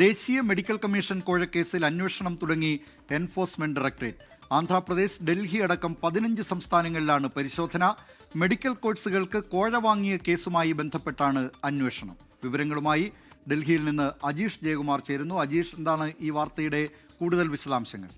ദേശീയ medical commission കോഴക്കേസിൽ അന്വേഷണം തുടങ്ങി എൻഫോഴ്സ്മെന്റ് ഡയറക്ടറേറ്റ്. ആന്ധ്രാപ്രദേശ്, ഡൽഹി അടക്കം 15 സംസ്ഥാനങ്ങളിലാണ് പരിശോധന. മെഡിക്കൽ കോഴ്സുകൾക്ക് കോഴ വാങ്ങിയ കേസുമായി ബന്ധപ്പെട്ടാണ് അന്വേഷണം. വിവരങ്ങളുമായി ഡൽഹിയിൽ നിന്ന് അജീഷ് ജയകുമാർ ചേരുന്നു. അജീഷ്, എന്താണ് ഈ വാർത്തയുടെ കൂടുതൽ വിശദാംശങ്ങൾ?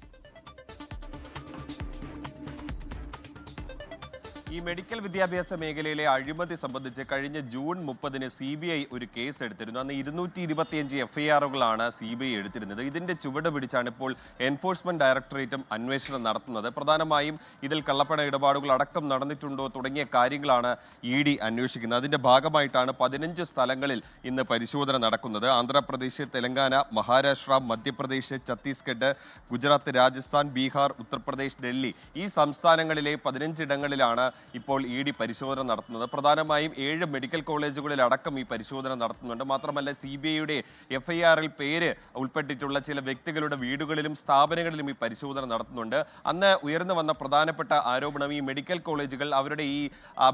ഈ മെഡിക്കൽ വിദ്യാഭ്യാസ മേഖലയിലെ അഴിമതി സംബന്ധിച്ച് കഴിഞ്ഞ ജൂൺ 30-ന് CBI ഒരു കേസ് എടുത്തിരുന്നു. അന്ന് 225 FIRകളാണ് CBI എടുത്തിരുന്നത്. ഇതിന്റെ ചുവട് പിടിച്ചാണ് ഇപ്പോൾ എൻഫോഴ്സ്മെന്റ് ഡയറക്ടറേറ്റും അന്വേഷണം നടത്തുന്നത്. പ്രധാനമായും ഇതിൽ കള്ളപ്പണ ഇടപാടുകൾ അടക്കം നടന്നിട്ടുണ്ടോ തുടങ്ങിയ കാര്യങ്ങളാണ് ED അന്വേഷിക്കുന്നത്. അതിന്റെ ഭാഗമായിട്ടാണ് 15 സ്ഥലങ്ങളിൽ ഇന്ന് പരിശോധന നടക്കുന്നത്. ആന്ധ്രാപ്രദേശ്, തെലങ്കാന, മഹാരാഷ്ട്ര, മധ്യപ്രദേശ്, ഛത്തീസ്ഗഡ്, ഗുജറാത്ത്, രാജസ്ഥാൻ, ബീഹാർ, ഉത്തർപ്രദേശ്, ഡൽഹി ഈ സംസ്ഥാനങ്ങളിലെ 15 ഇടങ്ങളിലാണ് ഇപ്പോൾ ED പരിശോധന നടത്തുന്നത്. പ്രധാനമായും 7 മെഡിക്കൽ കോളേജുകളിൽ അടക്കം ഈ പരിശോധന നടത്തുന്നുണ്ട്. മാത്രമല്ല CBIയുടെ FIRൽ പേര് ഉൾപ്പെട്ടിട്ടുള്ള ചില വ്യക്തികളുടെ വീടുകളിലും സ്ഥാപനങ്ങളിലും ഈ പരിശോധന നടത്തുന്നുണ്ട്. അന്ന് ഉയർന്നു വന്ന പ്രധാനപ്പെട്ട ആരോപണം ഈ മെഡിക്കൽ കോളേജുകൾ അവരുടെ ഈ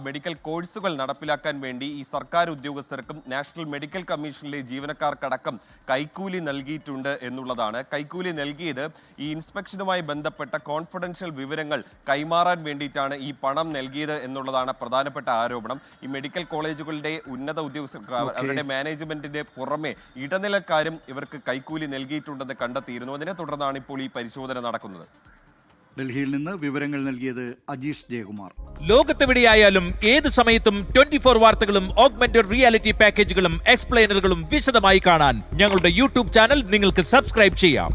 മെഡിക്കൽ കോഴ്സുകൾ നടപ്പിലാക്കാൻ വേണ്ടി ഈ സർക്കാർ ഉദ്യോഗസ്ഥർക്കും നാഷണൽ മെഡിക്കൽ കമ്മീഷനിലെ ജീവനക്കാർക്കടക്കം കൈക്കൂലി നൽകിയിട്ടുണ്ട് എന്നുള്ളതാണ്. കൈക്കൂലി നൽകിയത് ഈ ഇൻസ്പെക്ഷനുമായി ബന്ധപ്പെട്ട കോൺഫിഡൻഷ്യൽ വിവരങ്ങൾ കൈമാറാൻ വേണ്ടിയിട്ടാണ് ഈ പണം നൽകിയത് എന്നുള്ളതാണ് പ്രധാനപ്പെട്ട ആരോപണം. ഈ മെഡിക്കൽ കോളേജുകളുടെ ഉന്നത ഉദ്യോഗസ്ഥർക്ക് അവരുടെ മാനേജ്മെന്റിന്റെ പുറമെ ഇടനിലക്കാരും ഇവർക്ക് കൈക്കൂലി നൽകിയിട്ടുണ്ടെന്ന് കണ്ടെത്തിയിരുന്നു. അതിനെ തുടർന്നാണ് ഇപ്പോൾ ഈ പരിശോധന നടക്കുന്നത്. ഡൽഹിയിൽ നിന്ന് വിവരങ്ങൾ നൽകിയത് അജീഷ് ജയകുമാർ. ലോകത്തെവിടെയായാലും ഏത് സമയത്തും 24 വാർത്തകളും ഓഗ്മെന്റഡ് റിയാലിറ്റി പാക്കേജുകളും എക്സ്പ്ലെയിനറുകളും വിശദമായി കാണാൻ ഞങ്ങളുടെ YouTube ചാനൽ നിങ്ങൾക്ക് സബ്സ്ക്രൈബ് ചെയ്യാം.